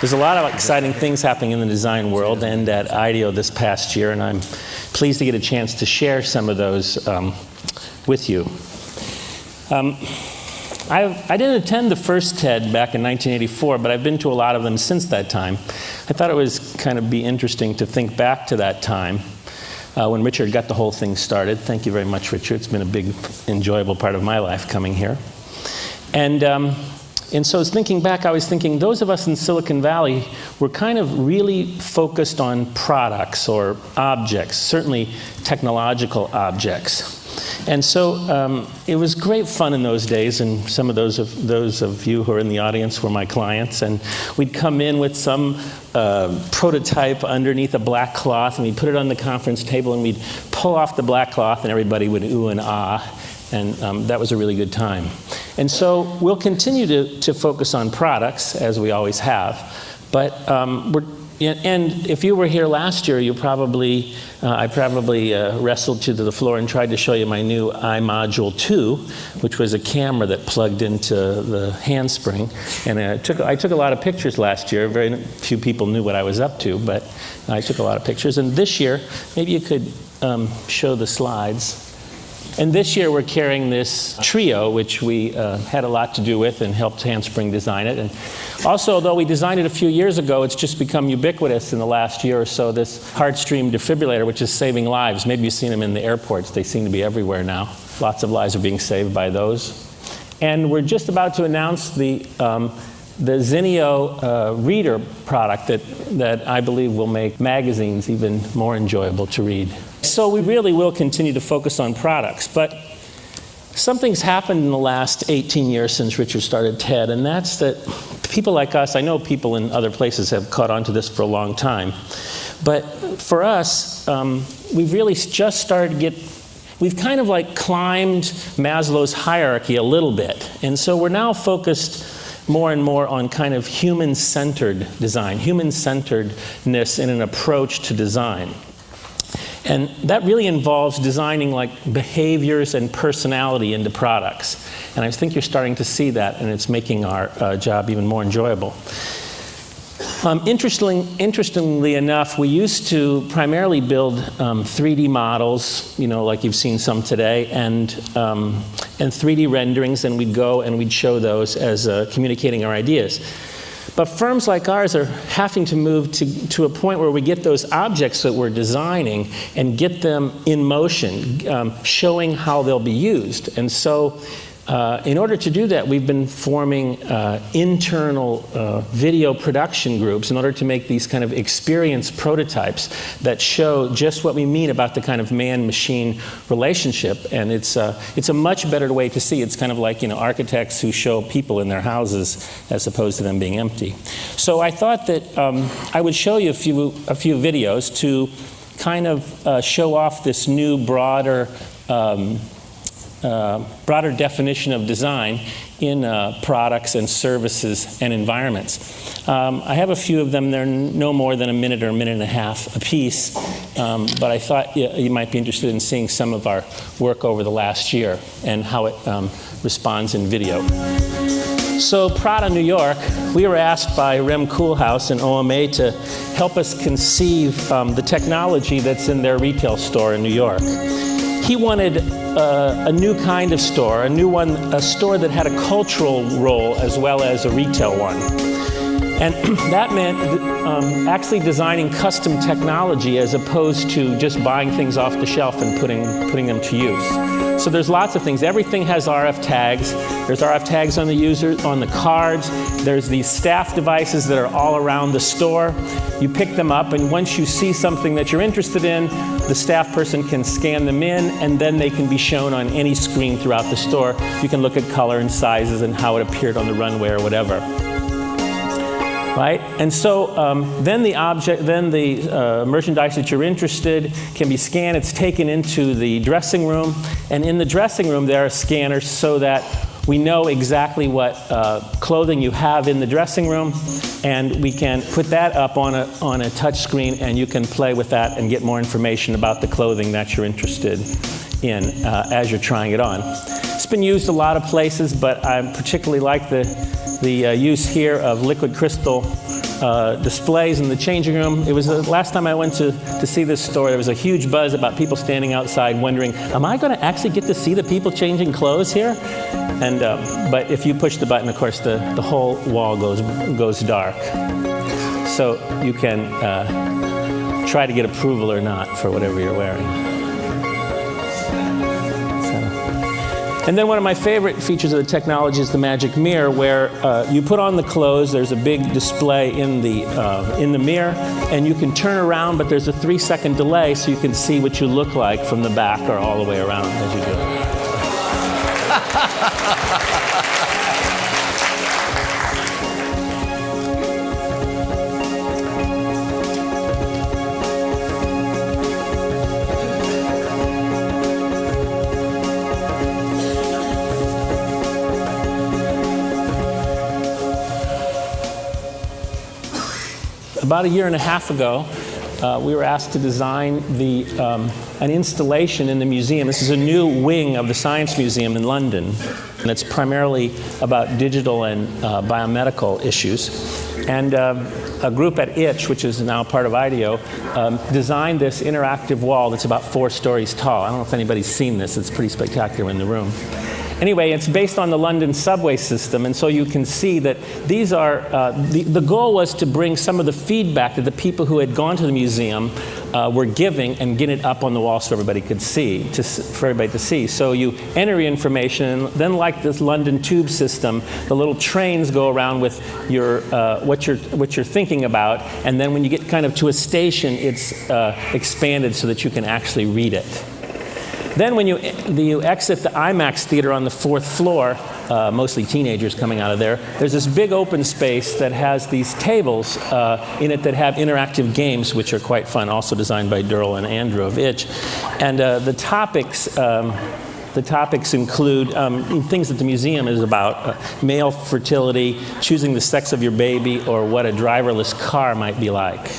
There's a lot of exciting things happening in the design world and at IDEO this past year, and I'm pleased to get a chance to share some of those with you. I didn't attend the first TED back in 1984, but I've been to a lot of them since that time. I thought it was kind of be interesting to think back to that time when Richard got the whole thing started. Thank you very much, Richard. It's been a big, enjoyable part of my life coming here. And so thinking back, I was thinking those of us in Silicon Valley were kind of really focused on products or objects, certainly technological objects. And so it was great fun in those days, and some of those of you who are in the audience were my clients, and we'd come in with some prototype underneath a black cloth, and we'd put it on the conference table, and we'd pull off the black cloth, and everybody would ooh and ah, and that was a really good time. And so we'll continue to focus on products, as we always have, but and if you were here last year, I probably wrestled you to the floor and tried to show you my new iModule 2, which was a camera that plugged into the handspring. And I took a lot of pictures last year. Very few people knew what I was up to, but I took a lot of pictures. And this year, maybe you could show the slides. And this year we're carrying this Trio, which we had a lot to do with and helped Handspring design it. And also, although we designed it a few years ago, it's just become ubiquitous in the last year or so, this heart-stream defibrillator, which is saving lives. Maybe you've seen them in the airports. They seem to be everywhere now. Lots of lives are being saved by those. And we're just about to announce the Zinio reader product that I believe will make magazines even more enjoyable to read. So we really will continue to focus on products, but something's happened in the last 18 years since Richard started TED, and that's that people like us, I know people in other places have caught on to this for a long time, but for us, we've really just started we've kind of like climbed Maslow's hierarchy a little bit, and so we're now focused more and more on kind of human-centered design, human-centeredness in an approach to design. And that really involves designing like behaviors and personality into products. And I think you're starting to see that, and it's making our job even more enjoyable. Interestingly enough, we used to primarily build 3D models, like you've seen some today, and 3D renderings, and we'd go and we'd show those as communicating our ideas. But firms like ours are having to move to a point where we get those objects that we're designing and get them in motion, showing how they'll be used. And so in order to do that, we've been forming internal video production groups in order to make these kind of experience prototypes that show just what we mean about the kind of man-machine relationship. And it's a much better way to see. It's kind of like architects who show people in their houses as opposed to them being empty. So I thought that I would show you a few videos to kind of show off this new broader definition of design in products and services and environments. I have a few of them. They're no more than a minute or a minute and a half a piece, but I thought you might be interested in seeing some of our work over the last year and how it responds in video. So Prada, New York, we were asked by Rem Koolhaas and OMA to help us conceive the technology that's in their retail store in New York. He wanted a new kind of store, a store that had a cultural role as well as a retail one. And that meant actually designing custom technology as opposed to just buying things off the shelf and putting them to use. So there's lots of things. Everything has RF tags. There's RF tags on the cards. There's these staff devices that are all around the store. You pick them up, and once you see something that you're interested in, the staff person can scan them in, and then they can be shown on any screen throughout the store. You can look at color and sizes and how it appeared on the runway or whatever. Right? And so then the merchandise that you're interested can be scanned. It's taken into the dressing room, and in the dressing room there are scanners so that we know exactly what clothing you have in the dressing room, and we can put that up on a touch screen, and you can play with that and get more information about the clothing that you're interested in as you're trying it on. It's been used a lot of places, but I particularly like the use here of liquid crystal displays in the changing room. It was the last time I went to see this store, there was a huge buzz about people standing outside wondering, am I going to actually get to see the people changing clothes here? And but if you push the button, of course, the whole wall goes dark. So you can try to get approval or not for whatever you're wearing. And then one of my favorite features of the technology is the magic mirror, where you put on the clothes, there's a big display in the mirror, and you can turn around, but there's a 3-second delay so you can see what you look like from the back or all the way around as you do it. About a year and a half ago, we were asked to design an installation in the museum. This is a new wing of the Science Museum in London, and it's primarily about digital and biomedical issues. And a group at Itch, which is now part of IDEO, designed this interactive wall that's about 4 stories tall. I don't know if anybody's seen this. It's pretty spectacular in the room. Anyway, it's based on the London subway system, and so you can see that these are, the goal was to bring some of the feedback that the people who had gone to the museum were giving and get it up on the wall so everybody could see, for everybody to see. So you enter your information, and then like this London tube system, the little trains go around with your, what you're thinking about, and then when you get kind of to a station, it's expanded so that you can actually read it. Then when you exit the IMAX theater on the 4th floor, mostly teenagers coming out of there, there's this big open space that has these tables in it that have interactive games, which are quite fun, also designed by Durrell and Andrew of Itch. And the topics include things that the museum is about, male fertility, choosing the sex of your baby, or what a driverless car might be like.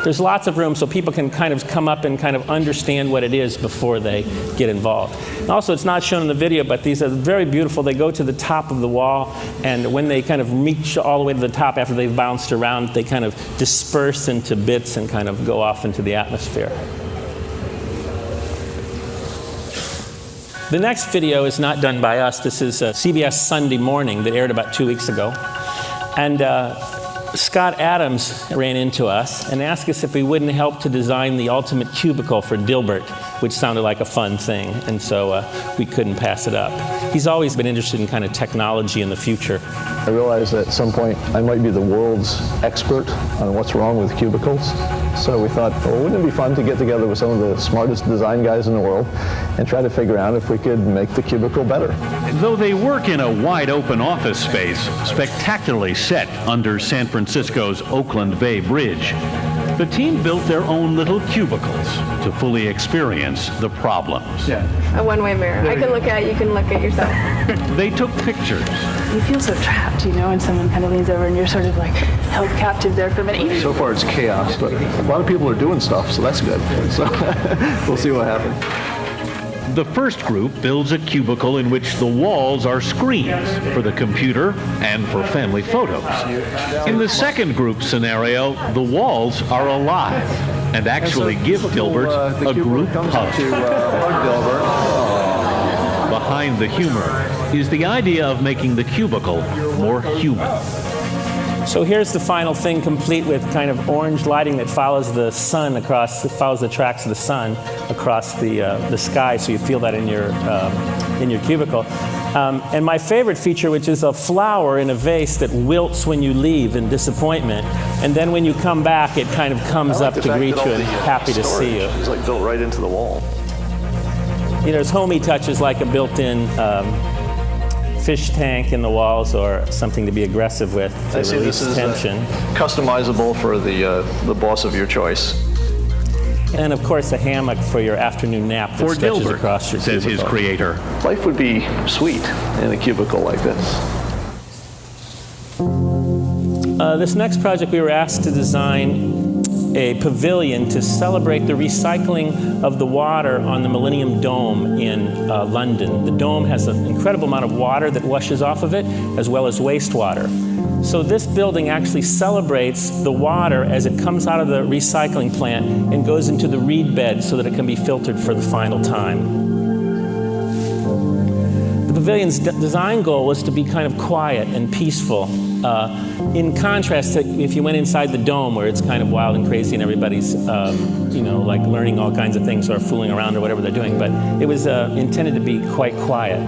There's lots of room so people can kind of come up and kind of understand what it is before they get involved. And also, it's not shown in the video, but these are very beautiful. They go to the top of the wall, and when they kind of reach all the way to the top after they've bounced around, they kind of disperse into bits and kind of go off into the atmosphere. The next video is not done by us. This is CBS Sunday Morning that aired about 2 weeks ago. And Scott Adams ran into us and asked us if we wouldn't help to design the ultimate cubicle for Dilbert, which sounded like a fun thing, and so we couldn't pass it up. He's always been interested in kind of technology in the future. I realized that at some point I might be the world's expert on what's wrong with cubicles. So we thought, well, wouldn't it be fun to get together with some of the smartest design guys in the world and try to figure out if we could make the cubicle better. Though they work in a wide-open office space, spectacularly set under San Francisco's Oakland Bay Bridge, the team built their own little cubicles to fully experience the problems. Yeah. A one-way mirror. I can look at it, you can look at yourself. They took pictures. You feel so trapped, you know, when someone kind of leans over and you're sort of like held captive there for a minute. So far it's chaos, but a lot of people are doing stuff, so that's good. So we'll see what happens. The first group builds a cubicle in which the walls are screens for the computer and for family photos. In the second group scenario, the walls are alive and actually give Dilbert a group hug. Behind the humor is the idea of making the cubicle more human. So here's the final thing, complete with kind of orange lighting that follows the sun across, follows the tracks of the sun across the sky, so you feel that in your cubicle. And my favorite feature, which is a flower in a vase that wilts when you leave in disappointment, and then when you come back, it kind of comes up to greet you and happy to see you. It's like built right into the wall. You know, there's homey touches like a built-in fish tank in the walls or something to be aggressive with to release tension. Customizable for the boss of your choice. And of course a hammock for your afternoon nap that for stretches Dilbert, across your says cubicle. His creator. Life would be sweet in a cubicle like this. This next project we were asked to design a pavilion to celebrate the recycling of the water on the Millennium Dome in London. The dome has an incredible amount of water that washes off of it, as well as wastewater. So this building actually celebrates the water as it comes out of the recycling plant and goes into the reed bed so that it can be filtered for the final time. The pavilion's design goal was to be kind of quiet and peaceful, in contrast to if you went inside the dome where it's kind of wild and crazy and everybody's, like learning all kinds of things or fooling around or whatever they're doing. But it was intended to be quite quiet.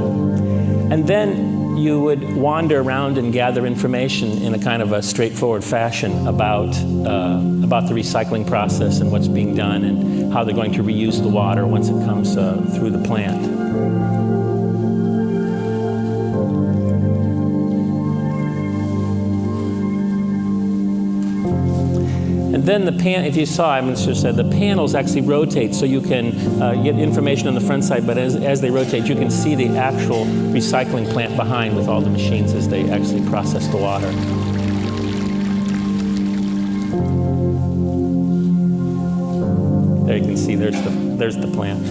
And then you would wander around and gather information in a kind of a straightforward fashion about the recycling process and what's being done and how they're going to reuse the water once it comes through the plant. And then if you saw, I just said, the panels actually rotate so you can get information on the front side, but as they rotate, you can see the actual recycling plant behind with all the machines as they actually process the water. There you can see, there's the plant.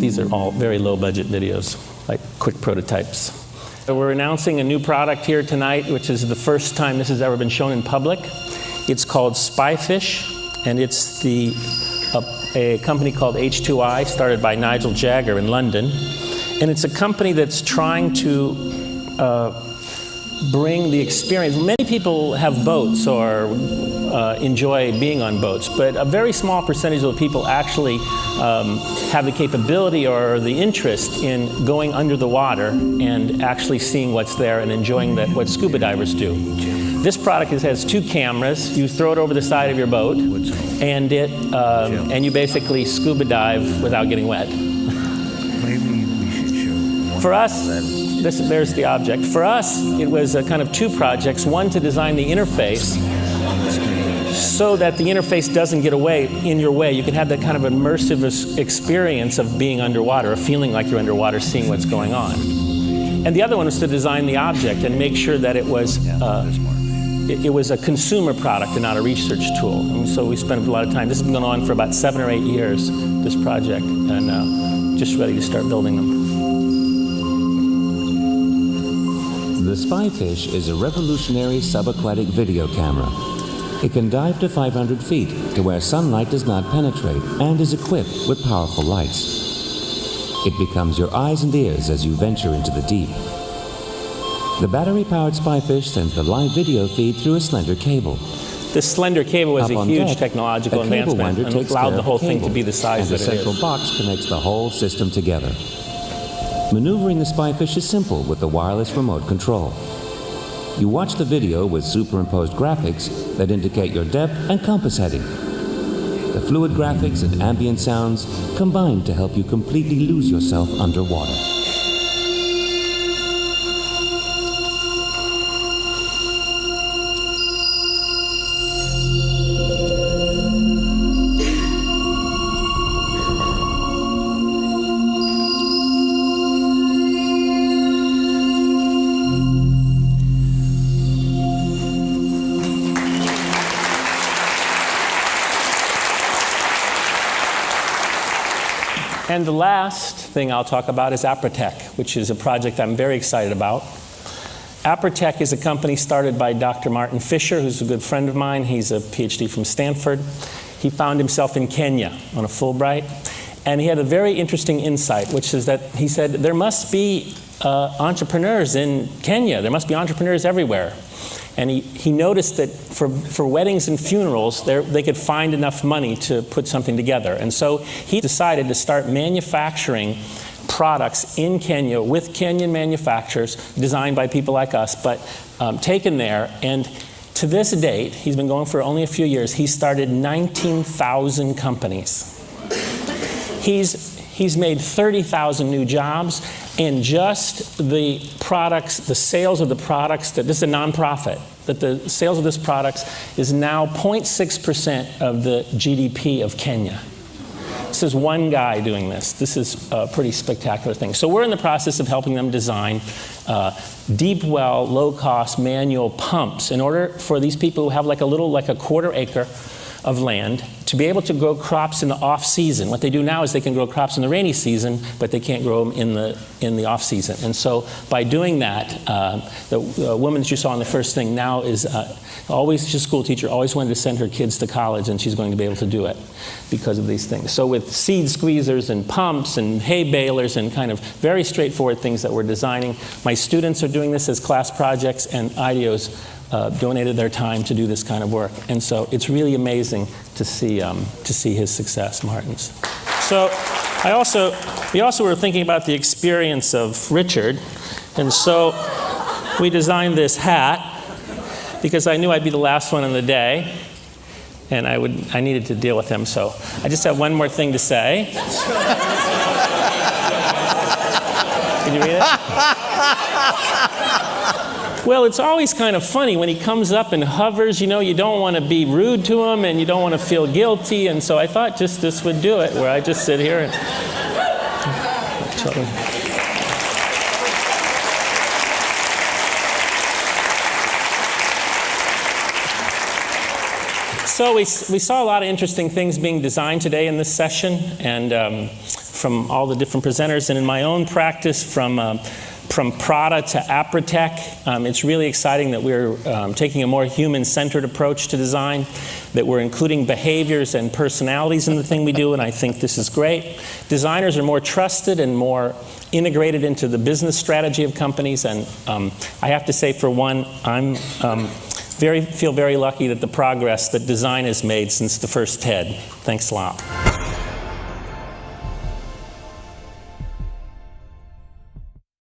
These are all very low-budget videos, like quick prototypes. So we're announcing a new product here tonight, which is the first time this has ever been shown in public. It's called Spyfish, and it's a company called H2I, started by Nigel Jagger in London. And it's a company that's trying to bring the experience. Many people have boats or enjoy being on boats, but a very small percentage of the people actually have the capability or the interest in going under the water and actually seeing what's there and enjoying what scuba divers do. This product has 2 cameras. You throw it over the side of your boat, and you basically scuba dive without getting wet. Maybe we should show. For us, there's the object. For us, it was a kind of 2 projects. One to design the interface so that the interface doesn't get in your way. You can have that kind of immersive experience of being underwater, of feeling like you're underwater, seeing what's going on. And the other one was to design the object and make sure that it was a consumer product and not a research tool. And so we spent a lot of time. This has been going on for about 7 or 8 years, this project, and just ready to start building them. The Spyfish is a revolutionary subaquatic video camera. It can dive to 500 feet to where sunlight does not penetrate and is equipped with powerful lights. It becomes your eyes and ears as you venture into the deep. The battery-powered Spyfish sends the live video feed through a slender cable. This slender cable was a huge technological advancement and allowed the whole thing to be the size that it is. The central box connects the whole system together. Maneuvering the Spyfish is simple with the wireless remote control. You watch the video with superimposed graphics that indicate your depth and compass heading. The fluid graphics and ambient sounds combine to help you completely lose yourself underwater. And the last thing I'll talk about is Apritech, which is a project I'm very excited about. Apritech is a company started by Dr. Martin Fisher, who's a good friend of mine. He's a PhD from Stanford. He found himself in Kenya on a Fulbright. And he had a very interesting insight, which is that he said, there must be entrepreneurs in Kenya. There must be entrepreneurs everywhere. And he noticed that for weddings and funerals, they could find enough money to put something together. And so he decided to start manufacturing products in Kenya with Kenyan manufacturers, designed by people like us, but taken there. And to this date, he's been going for only a few years, he started 19,000 companies. He's made 30,000 new jobs, and just the products, the sales of the products, this is a nonprofit, that the sales of this products is now 0.6% of the GDP of Kenya. This is one guy doing this. This is a pretty spectacular thing. So we're in the process of helping them design deep well, low-cost manual pumps in order for these people who have like a quarter acre of land to be able to grow crops in the off-season. What they do now is they can grow crops in the rainy season, but they can't grow them in the off-season. And so by doing that, the woman that you saw in the first thing now is she's a school teacher, always wanted to send her kids to college, and she's going to be able to do it because of these things. So with seed squeezers and pumps and hay balers and kind of very straightforward things that we're designing, my students are doing this as class projects, and IDEO's donated their time to do this kind of work. And so it's really amazing to see his success, Martin's. So we also were thinking about the experience of Richard, and so we designed this hat because I knew I'd be the last one in the day, and I needed to deal with him. So I just have one more thing to say. Can you read it? Well, it's always kind of funny when he comes up and hovers, you know, you don't want to be rude to him and you don't want to feel guilty, and so I thought just this would do it, where I just sit here and... So we saw a lot of interesting things being designed today in this session, and from all the different presenters, and in my own practice from Prada to Apritech. It's really exciting that we're taking a more human-centered approach to design, that we're including behaviors and personalities in the thing we do, and I think this is great. Designers are more trusted and more integrated into the business strategy of companies, and I have to say, for one, I'm feel very lucky that the progress that design has made since the first TED. Thanks a lot.